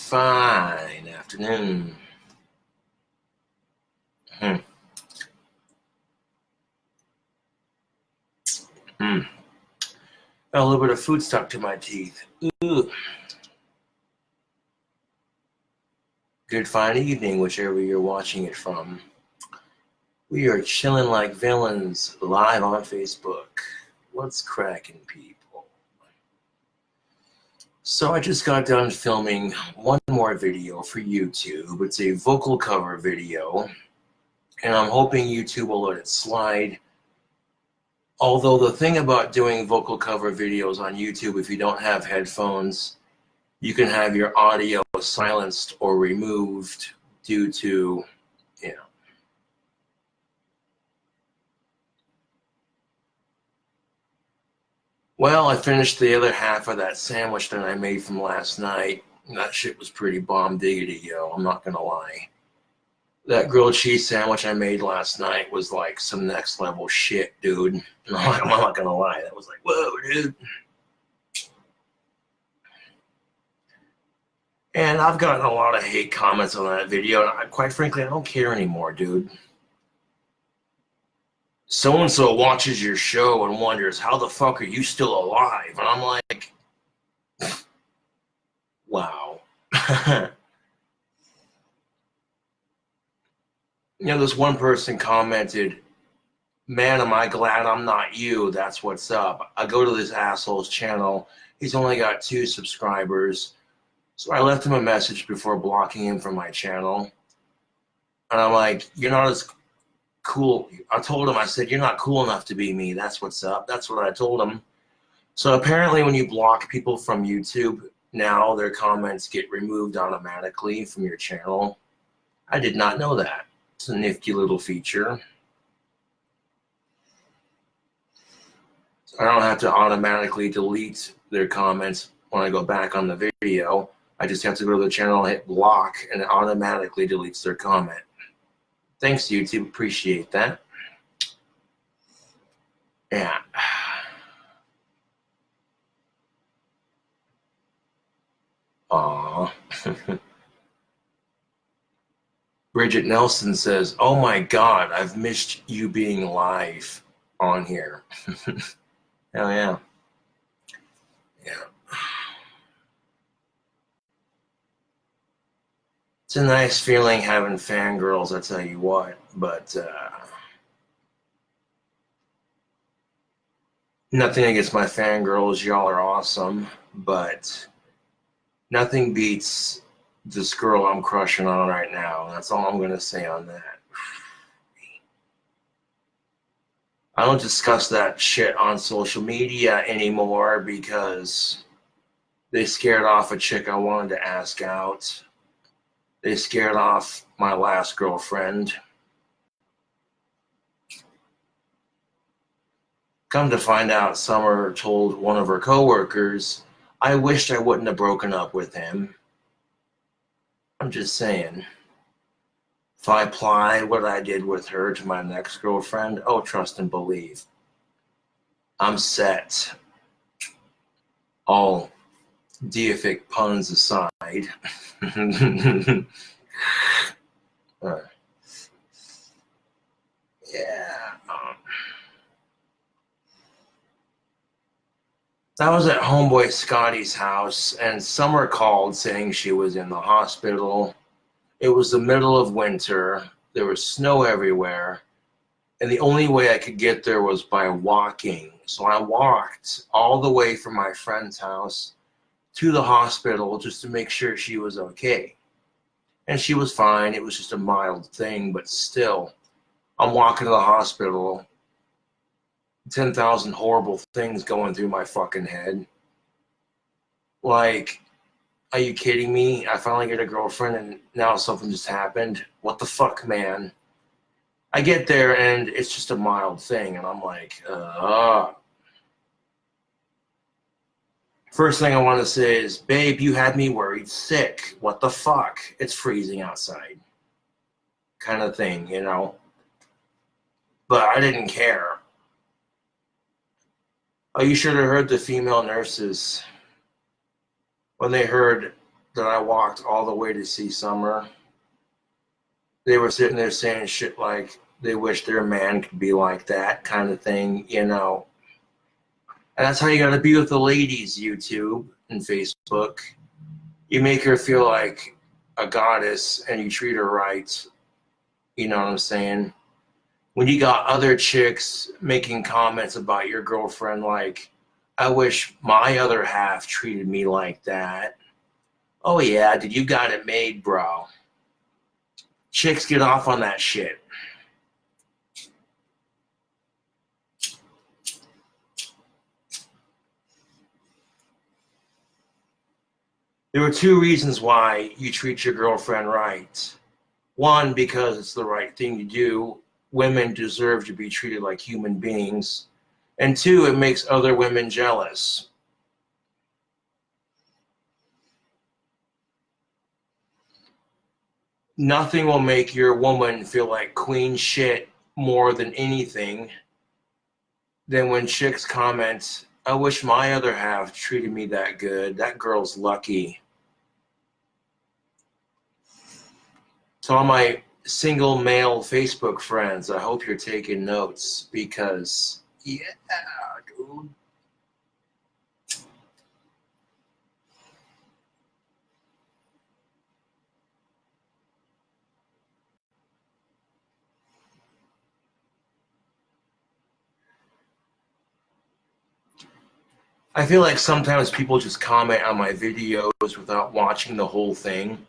Fine afternoon. A little bit of food stuck to my teeth. Ooh. Good fine evening, whichever you're watching it from. We are chilling like villains live on Facebook. What's cracking, people? So I just got done filming one more video for YouTube. It's a vocal cover video, and I'm hoping YouTube will let it slide. Although the thing about doing vocal cover videos on YouTube, if you don't have headphones, you can have your audio silenced or removed due to, Well, I finished the other half of that sandwich that I made from last night. That shit was pretty bomb diggity, yo. I'm not gonna lie. That grilled cheese sandwich I made last night was like some next level shit, dude. I'm not gonna lie. That was like, whoa, dude. And I've gotten a lot of hate comments on that video, and quite frankly, I don't care anymore, dude. So-and-so watches your show and wonders, how the fuck are you still alive? And I'm like, wow. This one person commented, man, am I glad I'm not you. That's what's up. I go to this asshole's channel. He's only got 2 subscribers. So I left him a message before blocking him from my channel. And I'm like, you're not as cool. I told him, I said, you're not cool enough to be me. That's what's up. That's what I told him. So apparently when you block people from YouTube, now their comments get removed automatically from your channel. I did not know that. It's a nifty little feature. I don't have to automatically delete their comments when I go back on the video. I just have to go to the channel, hit block, and it automatically deletes their comment. Thanks, YouTube. Appreciate that. Yeah. Aww. Bridget Nelson says, oh my God, I've missed you being live on here. Hell yeah. Yeah. It's a nice feeling having fangirls, I tell you what, but nothing against my fangirls, y'all are awesome, but nothing beats this girl I'm crushing on right now. That's all I'm going to say on that. I don't discuss that shit on social media anymore because they scared off a chick I wanted to ask out. They scared off my last girlfriend. Come to find out, Summer told one of her coworkers, I wished I wouldn't have broken up with him. I'm just saying. If I apply what I did with her to my next girlfriend, oh, trust and believe. I'm set. All deific puns aside. Yeah. I was at homeboy Scotty's house, and Summer called saying she was in the hospital. It was the middle of winter. There was snow everywhere. And the only way I could get there was by walking. So I walked all the way from my friend's house to the hospital just to make sure she was okay. And she was fine. It was just a mild thing, but still, I'm walking to the hospital, 10,000 horrible things going through my fucking head. Like, are you kidding me? I finally get a girlfriend and now something just happened. What the fuck, man? I get there and it's just a mild thing, and I'm like, First thing I want to say is, babe, you had me worried sick. What the fuck? It's freezing outside. Kind of thing, But I didn't care. Oh, you should have heard the female nurses when they heard that I walked all the way to see Summer, they were sitting there saying shit like they wish their man could be like that kind of thing, you know. And that's how you gotta be with the ladies, YouTube and Facebook. You make her feel like a goddess and you treat her right. You know what I'm saying? When you got other chicks making comments about your girlfriend like, I wish my other half treated me like that. Oh yeah, dude, you got it made, bro. Chicks get off on that shit. There are two reasons why you treat your girlfriend right. One, because it's the right thing to do. Women deserve to be treated like human beings. And two, it makes other women jealous. Nothing will make your woman feel like queen shit more than anything than when chicks comment, I wish my other half treated me that good. That girl's lucky. To all my single male Facebook friends, I hope you're taking notes because, yeah, dude. I feel like sometimes people just comment on my videos without watching the whole thing.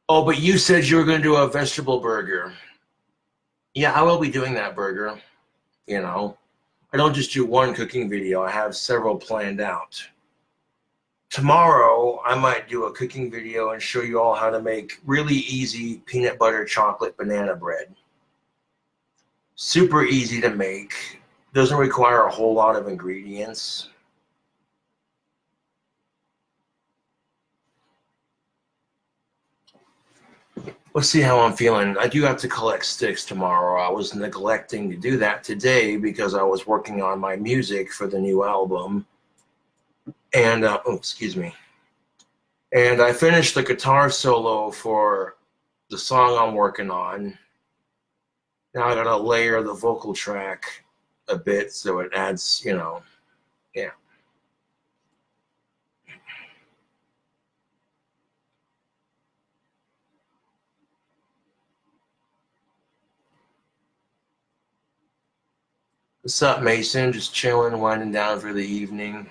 Oh, but you said you were going to do a vegetable burger. Yeah, I will be doing that burger, you know. I don't just do one cooking video. I have several planned out. Tomorrow, I might do a cooking video and show you all how to make really easy peanut butter chocolate banana bread. Super easy to make. Doesn't require a whole lot of ingredients. Let's see how I'm feeling. I do have to collect sticks tomorrow. I was neglecting to do that today because I was working on my music for the new album. And, excuse me. And I finished the guitar solo for the song I'm working on. Now I gotta layer the vocal track a bit so it adds, you know, yeah. What's up, Mason? Just chilling, winding down for the evening.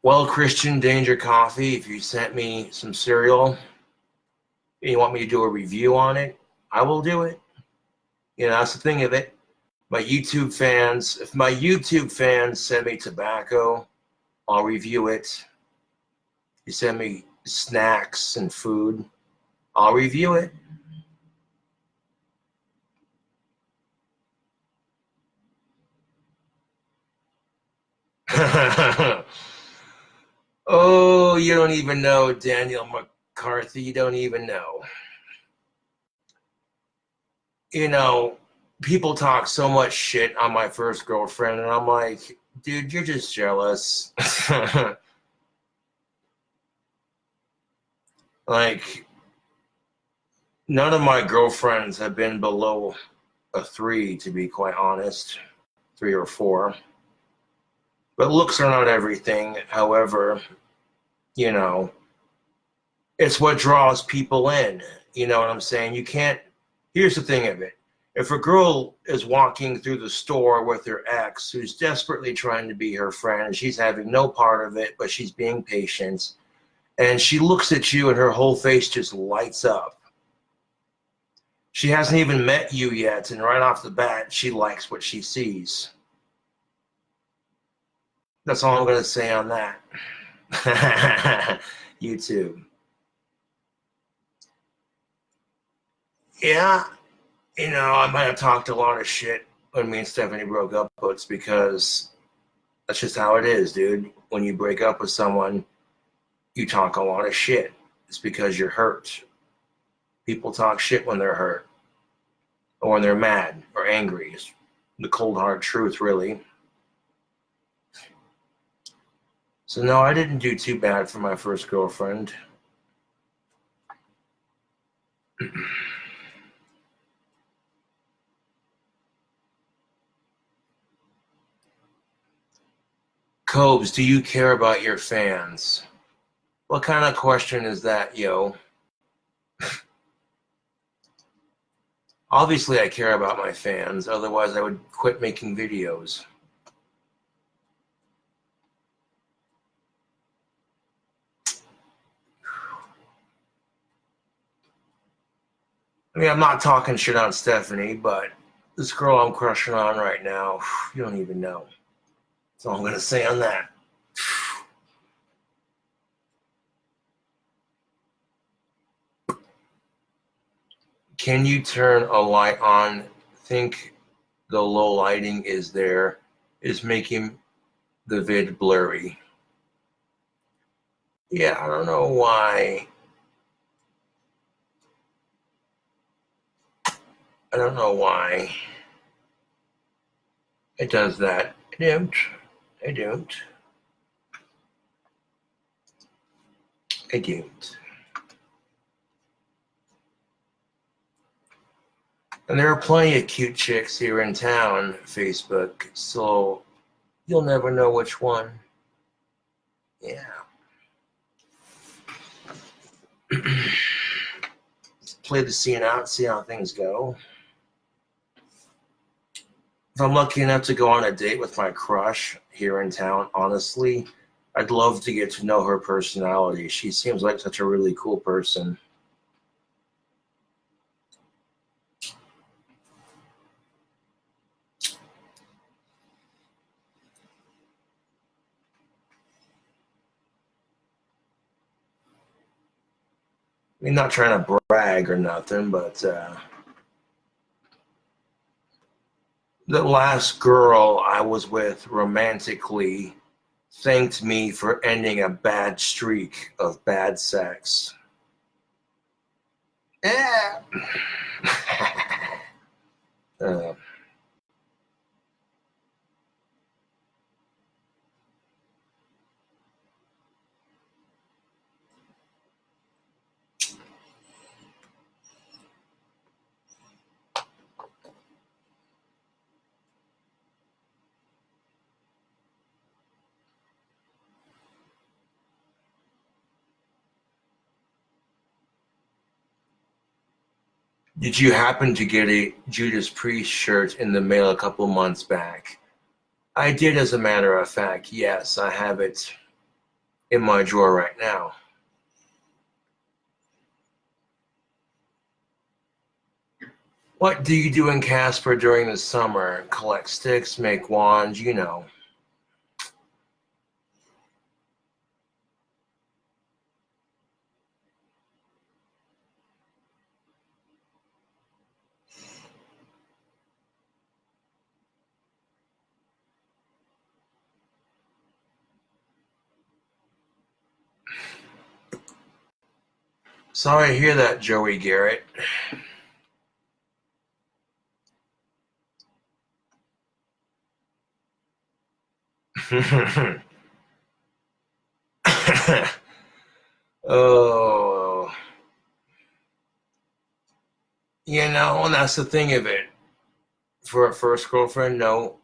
Well, Christian Danger Coffee, if you sent me some cereal and you want me to do a review on it, I will do it. You know, that's the thing of it. My YouTube fans, if my YouTube fans send me tobacco, I'll review it. You send me snacks and food, I'll review it. Oh, you don't even know Daniel McCarthy. You don't even know. You know, people talk so much shit on my first girlfriend, and I'm like, dude, you're just jealous. Like, none of my girlfriends have been below a 3, to be quite honest, 3 or 4. But looks are not everything. However, you know, it's what draws people in. You know what I'm saying? You can't. Here's the thing of it. If a girl is walking through the store with her ex who's desperately trying to be her friend and she's having no part of it, but she's being patient, and she looks at you and her whole face just lights up. She hasn't even met you yet, and right off the bat, she likes what she sees. That's all I'm going to say on that. YouTube. Yeah, you know, I might have talked a lot of shit when me and Stephanie broke up, but it's because that's just how it is, dude. When you break up with someone, you talk a lot of shit. It's because you're hurt. People talk shit when they're hurt or when they're mad or angry. The cold hard truth, really. So no, I didn't do too bad for my first girlfriend. Cobes, do you care about your fans? What kind of question is that, yo? Obviously, I care about my fans. Otherwise, I would quit making videos. I mean, I'm not talking shit on Stephanie, but this girl I'm crushing on right now, you don't even know. That's all I'm going to say on that. Can you turn a light on? Think the low lighting is making the vid blurry. Yeah, I don't know why. I don't know why it does that. I don't. I don't. I don't. And there are plenty of cute chicks here in town, Facebook, so you'll never know which one. Yeah. Play the scene out, see how things go. If I'm lucky enough to go on a date with my crush here in town, honestly, I'd love to get to know her personality. She seems like such a really cool person. I mean, not trying to brag or nothing, but the last girl I was with romantically thanked me for ending a bad streak of bad sex. Yeah. uh, Did you happen to get a Judas Priest shirt in the mail a couple months back? I did, as a matter of fact. Yes, I have it in my drawer right now. What do you do in Casper during the summer? Collect sticks, make wands, you know. Sorry to hear that, Joey Garrett. Oh, and that's the thing of it. For a first girlfriend, no,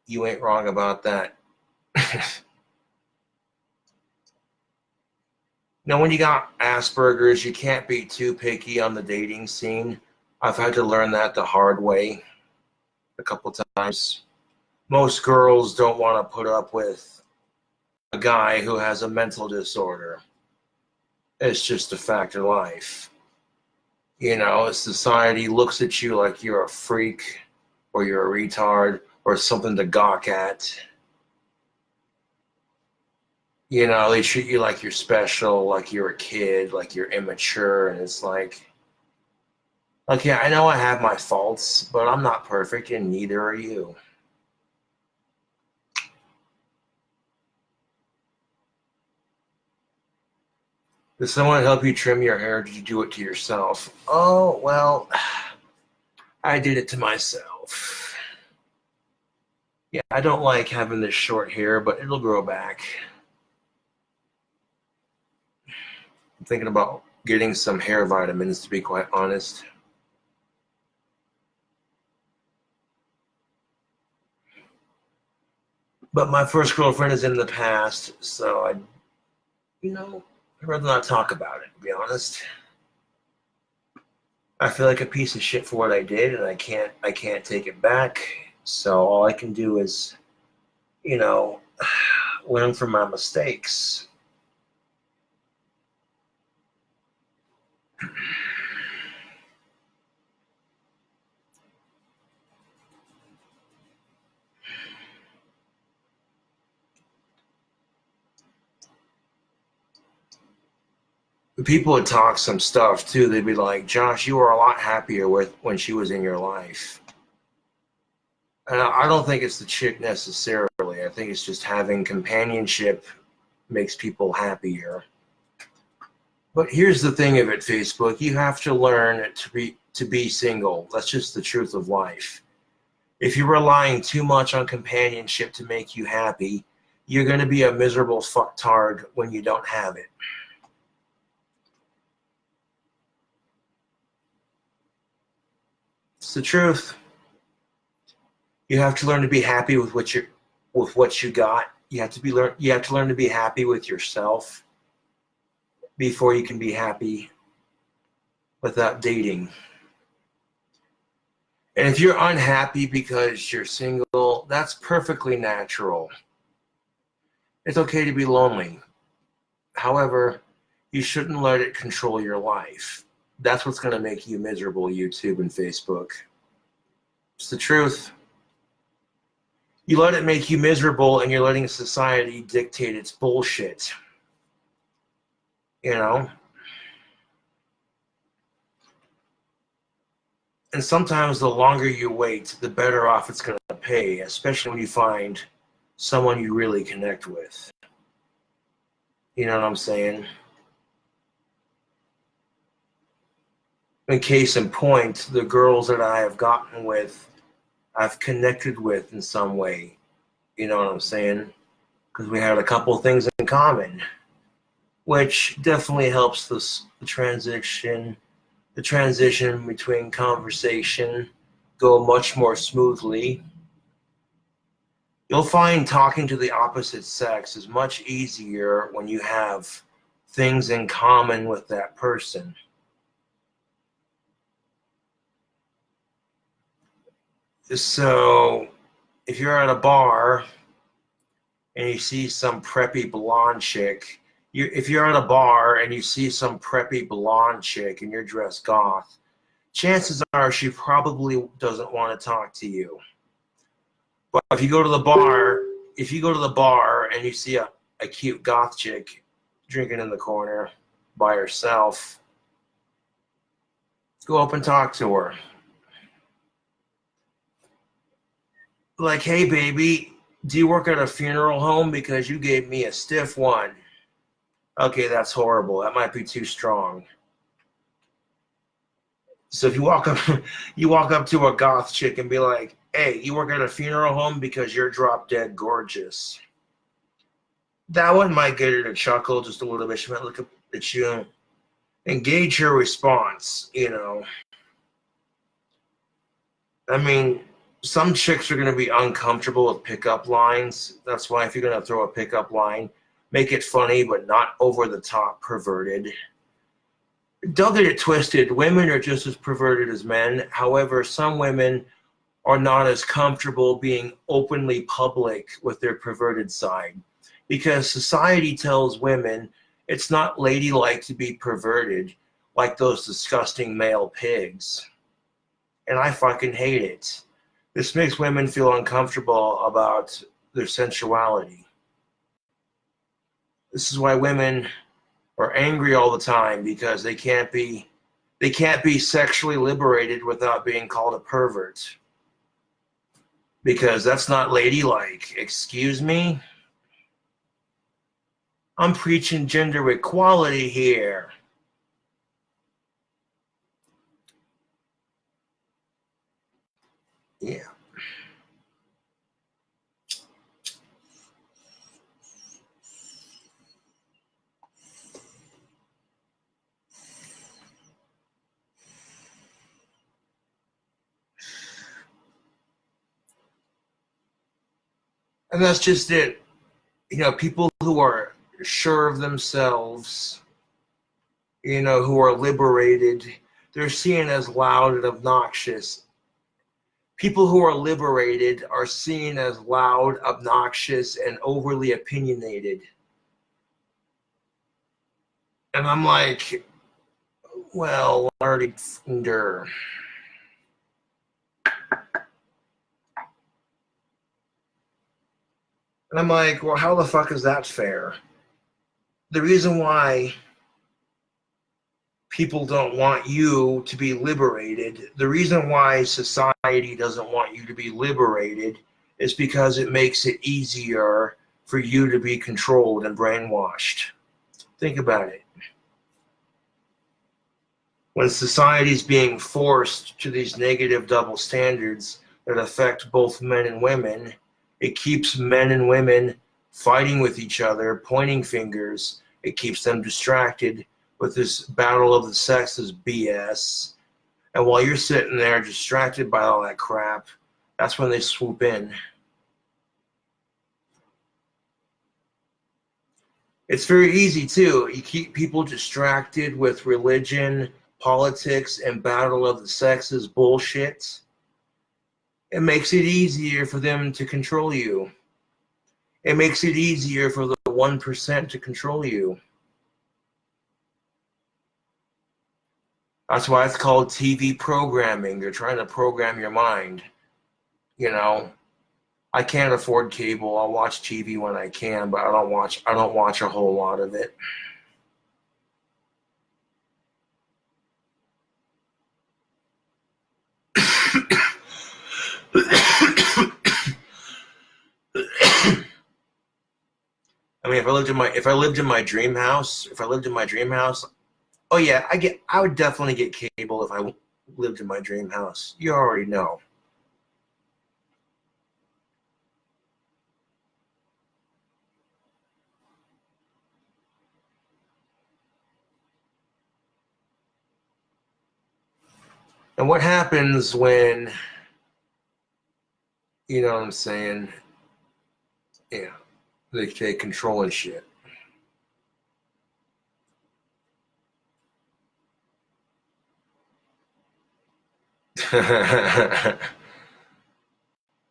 you ain't wrong about that. When you got Asperger's, you can't be too picky on the dating scene. I've had to learn that the hard way a couple times. Most girls don't want to put up with a guy who has a mental disorder. It's just a fact of life. Society looks at you like you're a freak or you're a retard or something to gawk at. They treat you like you're special, like you're a kid, like you're immature, and it's like, yeah, I know I have my faults, but I'm not perfect, and neither are you. Did someone help you trim your hair? Or did you do it to yourself? Oh, well, I did it to myself. Yeah, I don't like having this short hair, but it'll grow back. I'm thinking about getting some hair vitamins, to be quite honest. But my first girlfriend is in the past, so I'd rather not talk about it, to be honest. I feel like a piece of shit for what I did, and I can't take it back. So all I can do is, you know, learn from my mistakes. People would talk some stuff too. They'd be like, "Josh, you were a lot happier with when she was in your life." And I don't think it's the chick necessarily. I think it's just having companionship makes people happier. But here's the thing of it, Facebook. You have to learn to be single. That's just the truth of life. If you're relying too much on companionship to make you happy, you're going to be a miserable fucktard when you don't have it. It's the truth. You have to learn to be happy with what you got. You have to learn to be happy with yourself before you can be happy without dating. And if you're unhappy because you're single, that's perfectly natural. It's okay to be lonely. However, you shouldn't let it control your life. That's what's going to make you miserable, YouTube and Facebook. It's the truth. You let it make you miserable, and you're letting society dictate its bullshit. You know? And sometimes the longer you wait, the better off it's going to pay, especially when you find someone you really connect with. You know what I'm saying? In case in point, the girls that I have gotten with, I've connected with in some way. You know what I'm saying? Because we had a couple of things in common, which definitely helps the transition between conversation go much more smoothly. You'll find talking to the opposite sex is much easier when you have things in common with that person. So if you're at a bar and you see some preppy blonde chick, if you're at a bar and you see some preppy blonde chick and you're dressed goth, chances are she probably doesn't want to talk to you. But if you go to the bar and you see a cute goth chick drinking in the corner by herself, go up and talk to her. Like, hey baby, do you work at a funeral home? Because you gave me a stiff one. Okay, that's horrible. That might be too strong. So if you walk up to a goth chick and be like, hey, you work at a funeral home because you're drop dead gorgeous. That one might get her to chuckle just a little bit. She might look up at you and gauge her response, I mean, some chicks are going to be uncomfortable with pickup lines. That's why if you're going to throw a pickup line, make it funny but not over the top perverted. Don't get it twisted. Women are just as perverted as men. However, some women are not as comfortable being openly public with their perverted side because society tells women it's not ladylike to be perverted like those disgusting male pigs. And I fucking hate it. This makes women feel uncomfortable about their sensuality. This is why women are angry all the time because they can't be sexually liberated without being called a pervert. Because that's not ladylike. Excuse me? I'm preaching gender equality here. Yeah. And that's just it. People who are sure of themselves, who are liberated, they're seen as loud and obnoxious. People who are liberated are seen as loud, obnoxious, and overly opinionated. And I'm like, well, already under. And I'm like, well, how the fuck is that fair? The reason why people don't want you to be liberated, the reason why society doesn't want you to be liberated is because it makes it easier for you to be controlled and brainwashed. Think about it. When society's being forced to these negative double standards that affect both men and women, it keeps men and women fighting with each other, pointing fingers. It keeps them distracted with this battle of the sexes BS. And while you're sitting there distracted by all that crap, that's when they swoop in. It's very easy too. You keep people distracted with religion, politics, and battle of the sexes bullshit. It makes it easier for them to control you. It makes it easier for the 1% to control you. That's why it's called TV programming. They're trying to program your mind. I can't afford cable. I'll watch TV when I can, but I don't watch a whole lot of it. I mean, if I lived in my dream house, oh yeah, I would definitely get cable if I lived in my dream house. You already know. And what happens when, you know what I'm saying? Yeah, they take control and shit.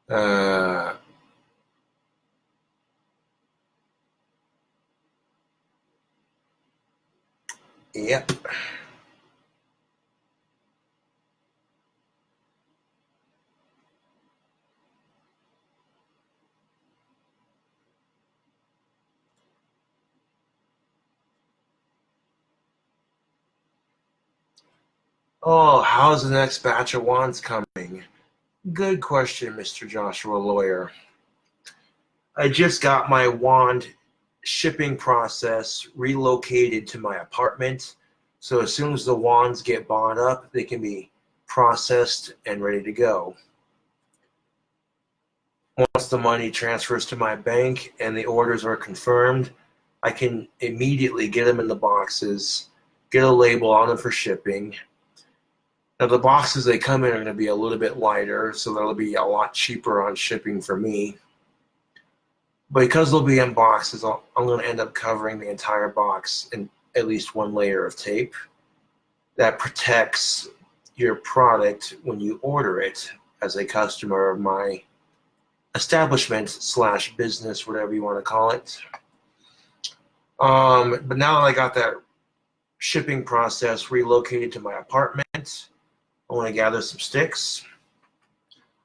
uh, yep. Oh, how's the next batch of wands coming? Good question, Mr. Joshua Lawyer. I just got my wand shipping process relocated to my apartment. So as soon as the wands get bought up, they can be processed and ready to go. Once the money transfers to my bank and the orders are confirmed, I can immediately get them in the boxes, get a label on them for shipping. Now the boxes they come in are going to be a little bit lighter, so that'll be a lot cheaper on shipping for me. But because they'll be in boxes, I'm going to end up covering the entire box in at least one layer of tape that protects your product when you order it as a customer of my establishment / business, whatever you want to call it. But now that I got that shipping process relocated to my apartment, I want to gather some sticks.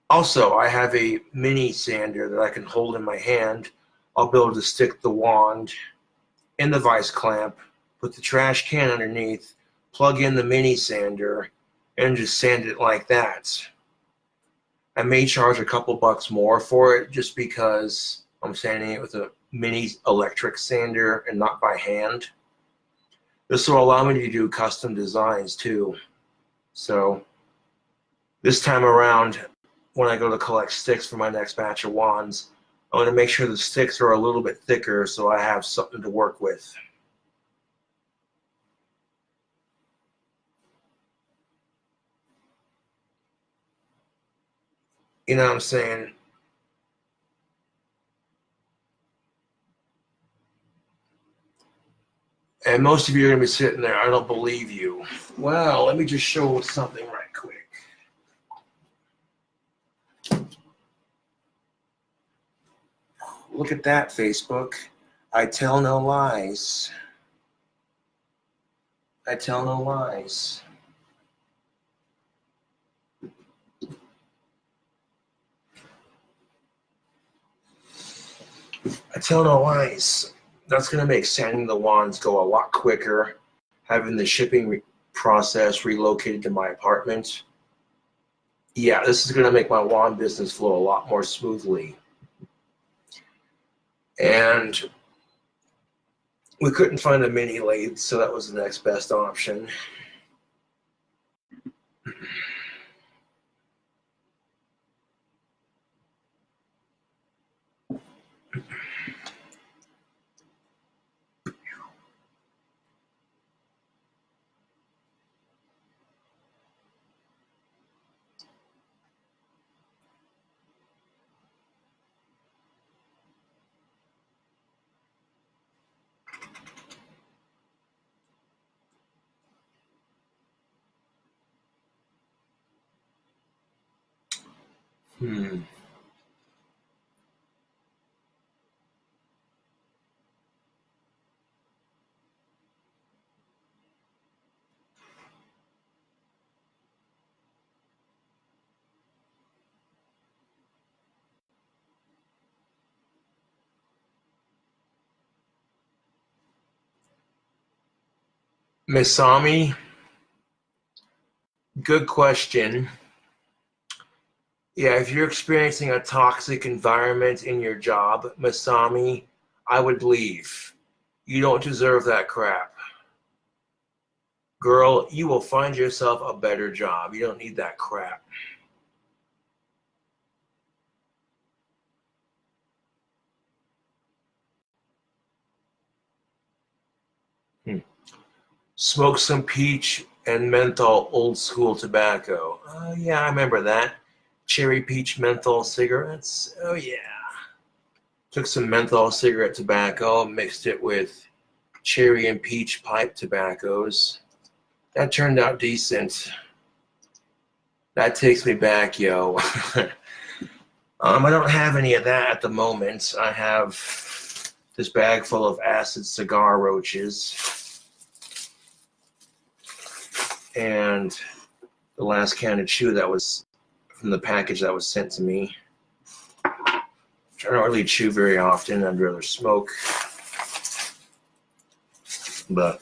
Also, I have a mini sander that I can hold in my hand. I'll be able to stick the wand in the vice clamp, put the trash can underneath, plug in the mini sander, and just sand it like that. I may charge a couple bucks more for it just because I'm sanding it with a mini electric sander and not by hand. This will allow me to do custom designs too. So this time around, when I go to collect sticks for my next batch of wands, I'm going to make sure the sticks are a little bit thicker so I have something to work with. You know what I'm saying? And most of you are going to be sitting there, I don't believe you. Well, let me just show something right quick. Look at that, Facebook. I tell no lies. I tell no lies. I tell no lies. That's going to make sanding the wands go a lot quicker. Having the shipping process relocated to my apartment. Yeah, this is going to make my wand business flow a lot more smoothly. And we couldn't find a mini lathe, so that was the next best option. Misami, good question. Yeah, if you're experiencing a toxic environment in your job, Masami, I would leave. You don't deserve that crap. Girl, you will find yourself a better job. You don't need that crap. Smoke some peach and menthol old school tobacco. Yeah, I remember that. Cherry peach menthol cigarettes. Oh, yeah. Took some menthol cigarette tobacco, mixed it with cherry and peach pipe tobaccos. That turned out decent. That takes me back, yo. I don't have any of that at the moment. I have this bag full of acid cigar roaches and the last can of chew that was from the package that was sent to me. I don't really chew very often. I'd rather smoke. But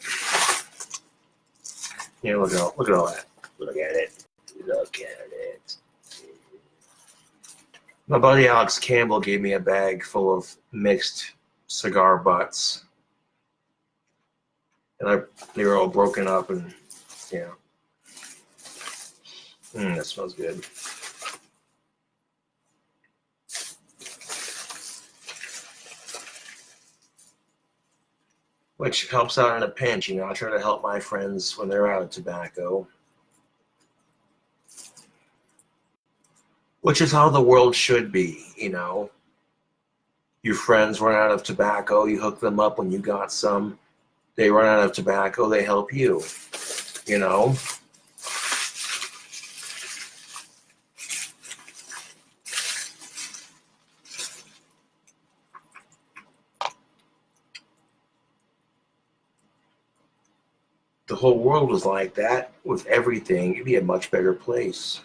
yeah, look at all that. Look at it. Look at it. My buddy Alex Campbell gave me a bag full of mixed cigar butts. And they were all broken up and, yeah. That smells good. Which helps out in a pinch, you know. I try to help my friends when they're out of tobacco. Which is how the world should be, you know. Your friends run out of tobacco, you hook them up when you got some. They run out of tobacco, they help you, you know. The whole world was like that with everything, it'd be a much better place.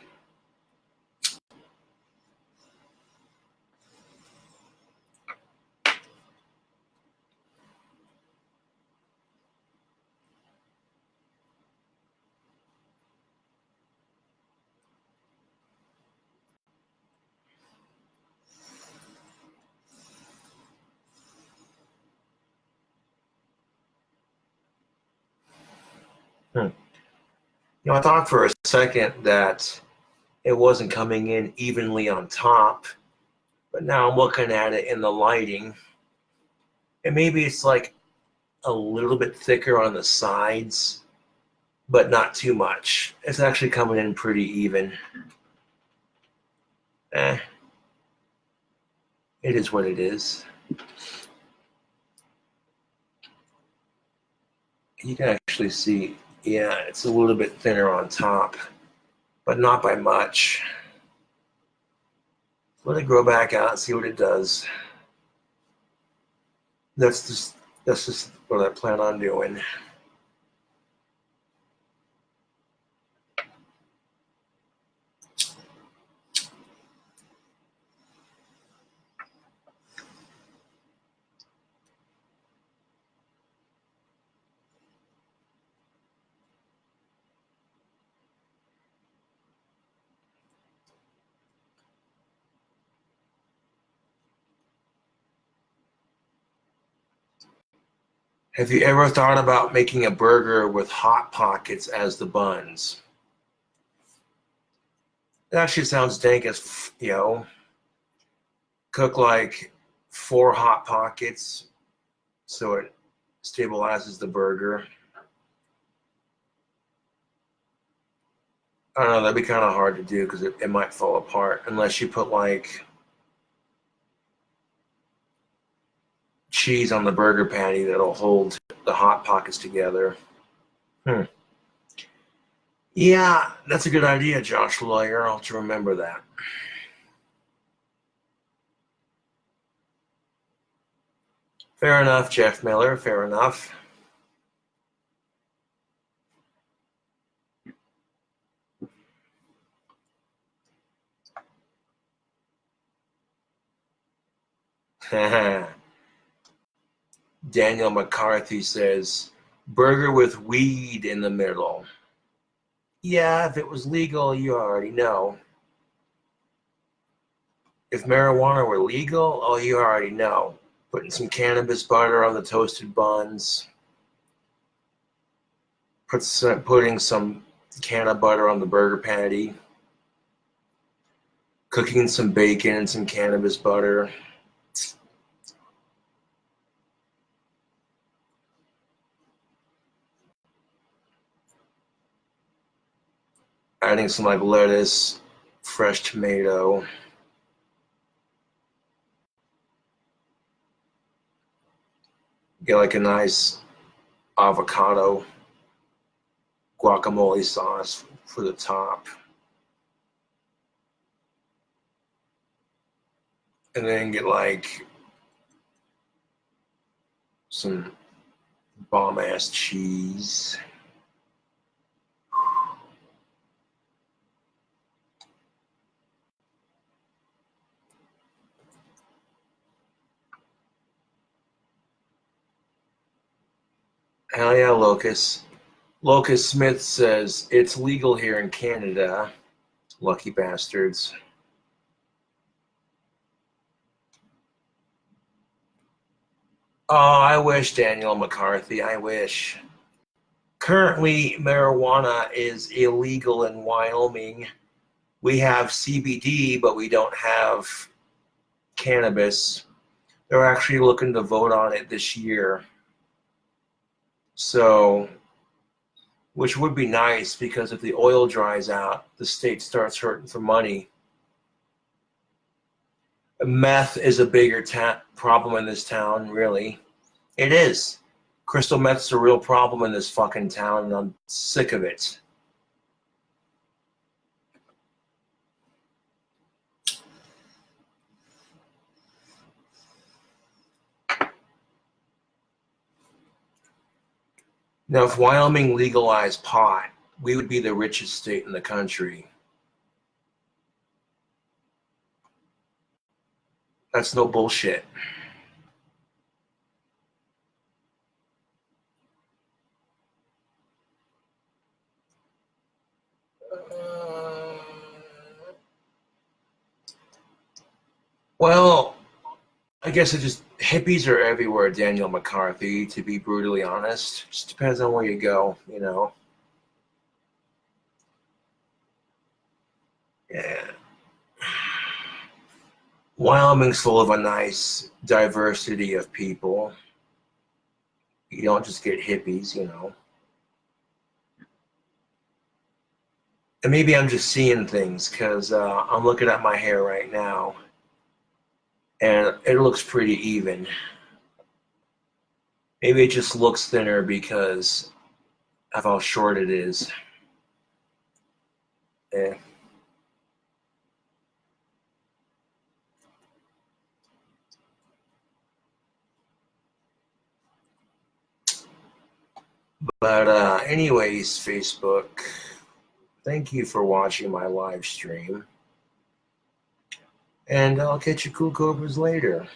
You know, I thought for a second that it wasn't coming in evenly on top, but now I'm looking at it in the lighting, and maybe it's like a little bit thicker on the sides, but not too much. It's actually coming in pretty even. It is what it is. You can actually see, yeah, it's a little bit thinner on top, but not by much. Let it grow back out and see what it does. That's just what I plan on doing. Have you ever thought about making a burger with Hot Pockets as the buns? It actually sounds dank as, cook like 4 Hot Pockets so it stabilizes the burger. I don't know, that'd be kind of hard to do because it might fall apart unless you put like cheese on the burger patty that'll hold the Hot Pockets together. Yeah, that's a good idea, Josh Lawyer. I'll have to remember that. Fair enough, Jeff Miller. Fair enough. Daniel McCarthy says, burger with weed in the middle. Yeah, if it was legal, you already know. If marijuana were legal, oh, you already know. Putting some cannabis butter on the toasted buns. Putting some can of butter on the burger patty. Cooking some bacon and some cannabis butter. Adding some like lettuce, fresh tomato. Get like a nice avocado guacamole sauce for the top. And then get like some bomb ass cheese. Hell yeah, Locust. Locust Smith says it's legal here in Canada. Lucky bastards. Oh, I wish, Daniel McCarthy. I wish. Currently, marijuana is illegal in Wyoming. We have CBD, but we don't have cannabis. They're actually looking to vote on it this year. So, which would be nice because if the oil dries out, the state starts hurting for money. Meth is a bigger problem in this town, really. It is. Crystal meth's a real problem in this fucking town, and I'm sick of it. Now, if Wyoming legalized pot, we would be the richest state in the country. That's no bullshit. Well, I guess it just hippies are everywhere, Daniel McCarthy, to be brutally honest. Just depends on where you go, you know. Yeah. Wyoming's full of a nice diversity of people. You don't just get hippies, you know. And maybe I'm just seeing things because I'm looking at my hair right now and it looks pretty even. Maybe it just looks thinner because of how short it is. Eh. But anyways, Facebook, thank you for watching my live stream. And I'll catch you cool cobras later.